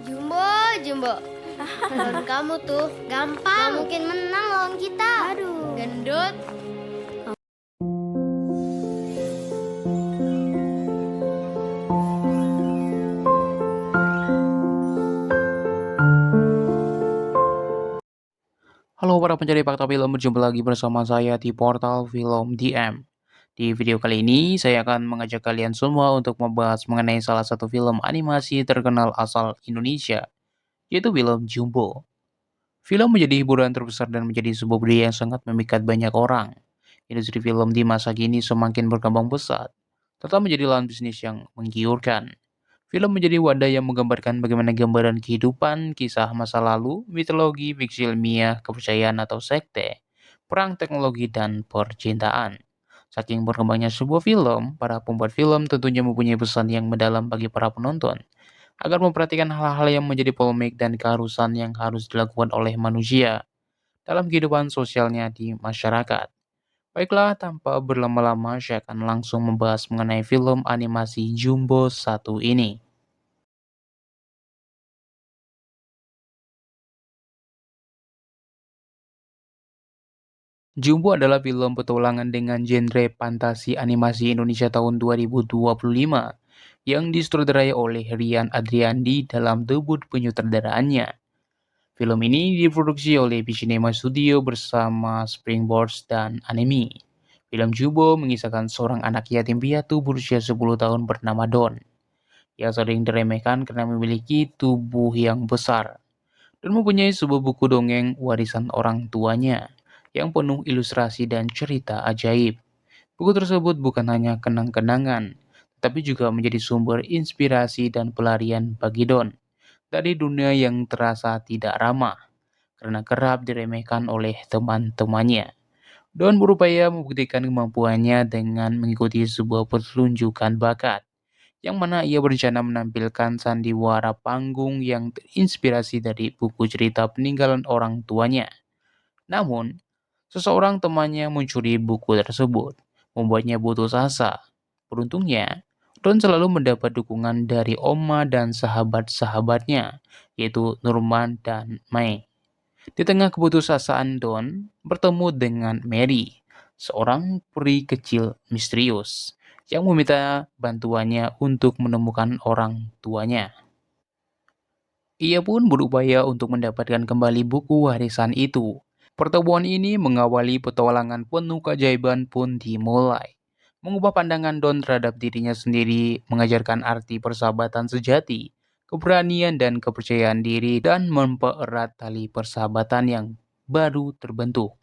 Jumbo, Jumbo. Lawan kamu tuh gampang. Gak mungkin menang lawan kita. Aduh. Gendut. Halo para pencari fakta film, berjumpa lagi bersama saya di portal Film DM. Di video kali ini, saya akan mengajak kalian semua untuk membahas mengenai salah satu film animasi terkenal asal Indonesia, yaitu film Jumbo. Film menjadi hiburan terbesar dan menjadi sebuah budaya yang sangat memikat banyak orang. Industri film di masa kini semakin berkembang pesat, tetap menjadi lahan bisnis yang menggiurkan. Film menjadi wadah yang menggambarkan bagaimana gambaran kehidupan, kisah masa lalu, mitologi, fiksi ilmiah, kepercayaan atau sekte, perang teknologi, dan percintaan. Saking berkembangnya sebuah film, para pembuat film tentunya mempunyai pesan yang mendalam bagi para penonton, agar memperhatikan hal-hal yang menjadi polemik dan keharusan yang harus dilakukan oleh manusia dalam kehidupan sosialnya di masyarakat. Baiklah, tanpa berlama-lama, saya akan langsung membahas mengenai film animasi Jumbo satu ini. Jumbo adalah film petualangan dengan genre fantasi animasi Indonesia tahun 2025 yang disutradarai oleh Rian Adriandi dalam debut penyutradaraannya. Film ini diproduksi oleh Visinema Studio bersama Springboards dan Anime. Film Jumbo mengisahkan seorang anak yatim piatu berusia 10 tahun bernama Don, yang sering diremehkan karena memiliki tubuh yang besar dan mempunyai sebuah buku dongeng warisan orang tuanya yang penuh ilustrasi dan cerita ajaib. Buku tersebut bukan hanya kenang-kenangan, tetapi juga menjadi sumber inspirasi dan pelarian bagi Don dari dunia yang terasa tidak ramah karena kerap diremehkan oleh teman-temannya. Don berupaya membuktikan kemampuannya dengan mengikuti sebuah pertunjukan bakat, yang mana ia berencana menampilkan sandiwara panggung yang terinspirasi dari buku cerita peninggalan orang tuanya. Namun, seseorang temannya mencuri buku tersebut, membuatnya putus asa. Beruntungnya, Don selalu mendapat dukungan dari Oma dan sahabat-sahabatnya, yaitu Nurman dan Mai. Di tengah keputusasaan Don bertemu dengan Mary, seorang peri kecil misterius yang meminta bantuannya untuk menemukan orang tuanya. Ia pun berupaya untuk mendapatkan kembali buku warisan itu. Pertemuan ini mengawali petualangan penuh keajaiban pun dimulai. Mengubah pandangan Don terhadap dirinya sendiri, mengajarkan arti persahabatan sejati, keberanian dan kepercayaan diri, dan mempererat tali persahabatan yang baru terbentuk.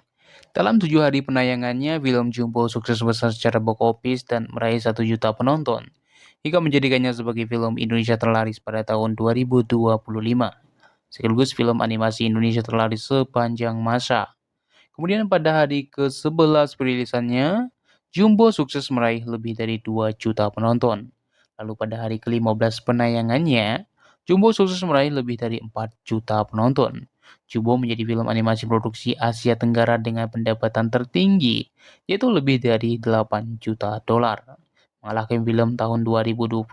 Dalam 7 hari penayangannya, film Jumbo sukses besar secara box office dan meraih 1 juta penonton, hingga menjadikannya sebagai film Indonesia terlaris pada tahun 2025, sekaligus film animasi Indonesia terlaris sepanjang masa. Kemudian pada hari ke-11 perilisannya, Jumbo sukses meraih lebih dari 2 juta penonton. Lalu pada hari ke-15 penayangannya, Jumbo sukses meraih lebih dari 4 juta penonton. Jumbo menjadi film animasi produksi Asia Tenggara dengan pendapatan tertinggi, yaitu lebih dari 8 juta dolar. Mengalahkan film tahun 2022,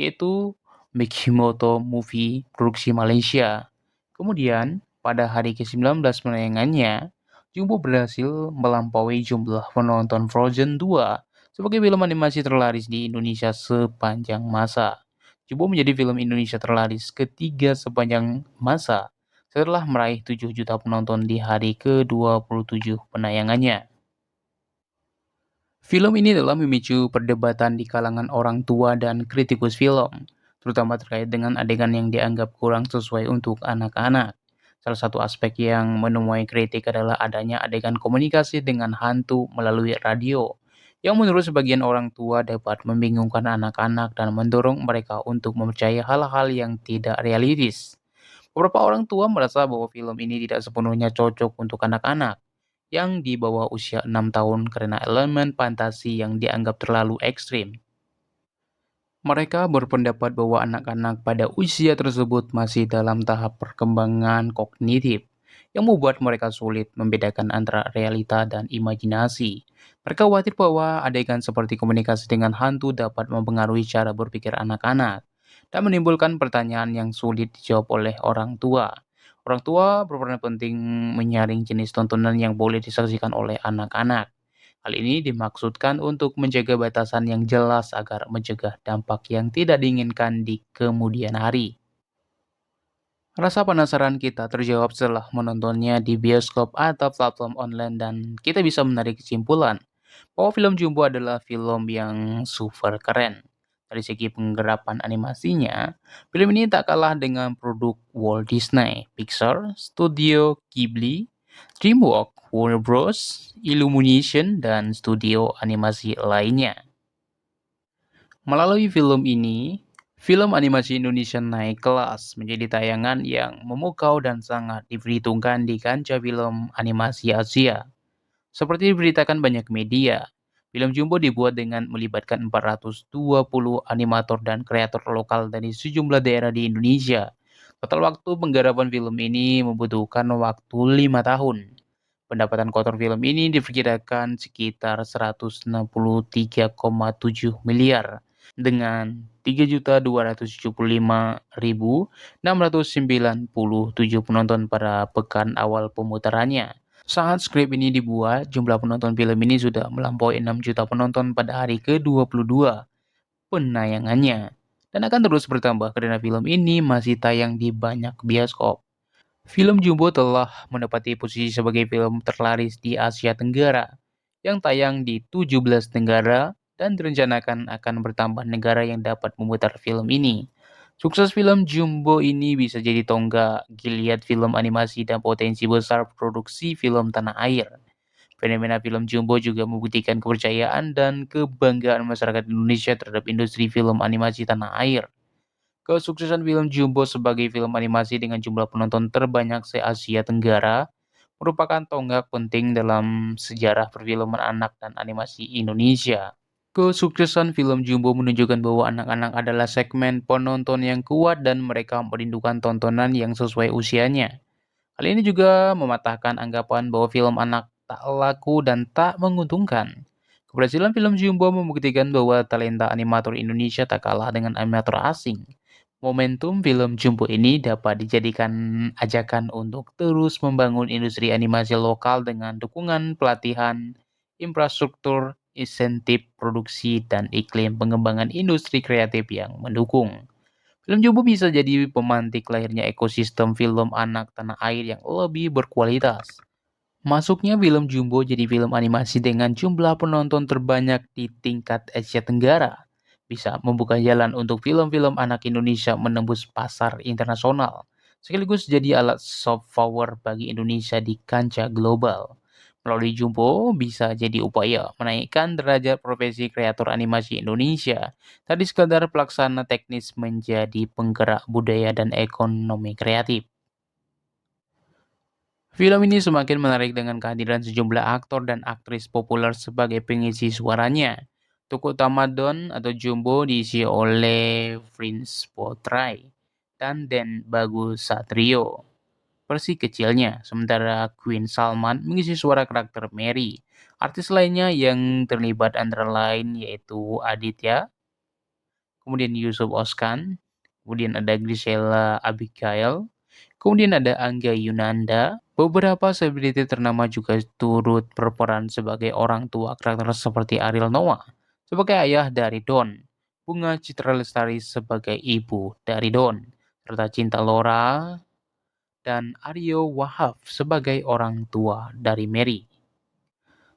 yaitu Mikimoto Movie produksi Malaysia. Kemudian, pada hari ke-19 penayangannya, Jumbo berhasil melampaui jumlah penonton Frozen 2 sebagai film animasi terlaris di Indonesia sepanjang masa. Jumbo menjadi film Indonesia terlaris ketiga sepanjang masa setelah meraih 7 juta penonton di hari ke-27 penayangannya. Film ini telah memicu perdebatan di kalangan orang tua dan kritikus film, terutama terkait dengan adegan yang dianggap kurang sesuai untuk anak-anak. Salah satu aspek yang menuai kritik adalah adanya adegan komunikasi dengan hantu melalui radio, yang menurut sebagian orang tua dapat membingungkan anak-anak dan mendorong mereka untuk mempercayai hal-hal yang tidak realistis. Beberapa orang tua merasa bahwa film ini tidak sepenuhnya cocok untuk anak-anak yang di bawah usia 6 tahun karena elemen fantasi yang dianggap terlalu ekstrim. Mereka berpendapat bahwa anak-anak pada usia tersebut masih dalam tahap perkembangan kognitif yang membuat mereka sulit membedakan antara realita dan imajinasi. Mereka khawatir bahwa adegan seperti komunikasi dengan hantu dapat mempengaruhi cara berpikir anak-anak dan menimbulkan pertanyaan yang sulit dijawab oleh orang tua. Orang tua berperan penting menyaring jenis tontonan yang boleh disaksikan oleh anak-anak. Hal ini dimaksudkan untuk menjaga batasan yang jelas agar mencegah dampak yang tidak diinginkan di kemudian hari. Rasa penasaran kita terjawab setelah menontonnya di bioskop atau platform online dan kita bisa menarik kesimpulan bahwa film Jumbo adalah film yang super keren. Dari segi penggarapan animasinya, film ini tak kalah dengan produk Walt Disney, Pixar, Studio Ghibli, DreamWorks, Warner Bros, Illumination, dan studio animasi lainnya. Melalui film ini, film animasi Indonesia naik kelas menjadi tayangan yang memukau dan sangat diperhitungkan di kancah film animasi Asia. Seperti diberitakan banyak media, film Jumbo dibuat dengan melibatkan 420 animator dan kreator lokal dari sejumlah daerah di Indonesia. Total waktu penggarapan film ini membutuhkan waktu 5 tahun. Pendapatan kotor film ini diperkirakan sekitar 163,7 miliar dengan 3.275.697 penonton pada pekan awal pemutarannya. Saat skrip ini dibuat, jumlah penonton film ini sudah melampaui 6 juta penonton pada hari ke-22 penayangannya dan akan terus bertambah karena film ini masih tayang di banyak bioskop. Film Jumbo telah menempati posisi sebagai film terlaris di Asia Tenggara yang tayang di 17 negara dan direncanakan akan bertambah negara yang dapat memutar film ini. Sukses film Jumbo ini bisa jadi tonggak giliat film animasi dan potensi besar produksi film tanah air. Fenomena film Jumbo juga membuktikan kepercayaan dan kebanggaan masyarakat Indonesia terhadap industri film animasi tanah air. Kesuksesan film Jumbo sebagai film animasi dengan jumlah penonton terbanyak se-Asia Tenggara merupakan tonggak penting dalam sejarah perfilman anak dan animasi Indonesia. Kesuksesan film Jumbo menunjukkan bahwa anak-anak adalah segmen penonton yang kuat dan mereka merindukan tontonan yang sesuai usianya. Hal ini juga mematahkan anggapan bahwa film anak tak laku dan tak menguntungkan. Keberhasilan film Jumbo membuktikan bahwa talenta animator Indonesia tak kalah dengan animator asing. Momentum film Jumbo ini dapat dijadikan ajakan untuk terus membangun industri animasi lokal dengan dukungan pelatihan, infrastruktur, insentif produksi, dan iklim pengembangan industri kreatif yang mendukung. Film Jumbo bisa jadi pemantik lahirnya ekosistem film anak tanah air yang lebih berkualitas. Masuknya film Jumbo jadi film animasi dengan jumlah penonton terbanyak di tingkat Asia Tenggara bisa membuka jalan untuk film-film anak Indonesia menembus pasar internasional, sekaligus jadi alat soft power bagi Indonesia di kancah global. Melalui Jumbo bisa jadi upaya menaikkan derajat profesi kreator animasi Indonesia dari sekadar pelaksana teknis menjadi penggerak budaya dan ekonomi kreatif. Film ini semakin menarik dengan kehadiran sejumlah aktor dan aktris populer sebagai pengisi suaranya. Tokoh utama Don atau Jumbo diisi oleh Prince Potrai dan Den Bagus Satrio, versi kecilnya, sementara Queen Salman mengisi suara karakter Mary. Artis lainnya yang terlibat antara lain yaitu Aditya, kemudian Yusuf Oskan, kemudian ada Grisela Abigail, kemudian ada Angga Yunanda. Beberapa selebriti ternama juga turut berperan sebagai orang tua karakter seperti Ariel Noah sebagai ayah dari Don, Bunga Citra Lestari sebagai ibu dari Don, serta Cinta Laura dan Aryo Wahab sebagai orang tua dari Mary.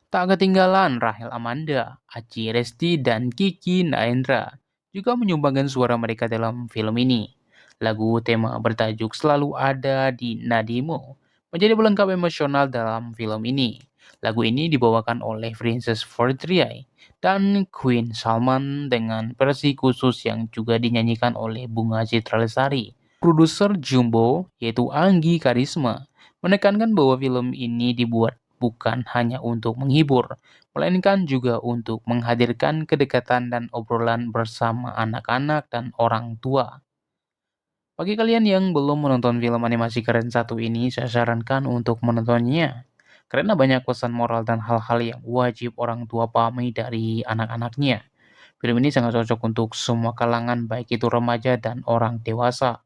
Tak ketinggalan Rahel Amanda, Aci Resti, dan Kiki Naendra juga menyumbangkan suara mereka dalam film ini. Lagu tema bertajuk Selalu Ada di Nadimu menjadi pelengkap emosional dalam film ini. Lagu ini dibawakan oleh Princess Fortriai dan Queen Salman dengan versi khusus yang juga dinyanyikan oleh Bunga Citra Lestari. Produser Jumbo, yaitu Anggi Karisma, menekankan bahwa film ini dibuat bukan hanya untuk menghibur, melainkan juga untuk menghadirkan kedekatan dan obrolan bersama anak-anak dan orang tua. Bagi kalian yang belum menonton film animasi keren satu ini, saya sarankan untuk menontonnya. Karena banyak pesan moral dan hal-hal yang wajib orang tua pahami dari anak-anaknya. Film ini sangat cocok untuk semua kalangan, baik itu remaja dan orang dewasa.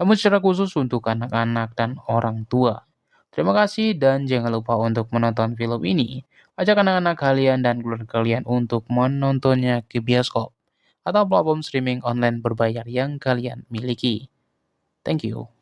Namun secara khusus untuk anak-anak dan orang tua. Terima kasih dan jangan lupa untuk menonton film ini. Ajak anak-anak kalian dan keluarga kalian untuk menontonnya ke bioskop atau platform streaming online berbayar yang kalian miliki. Thank you.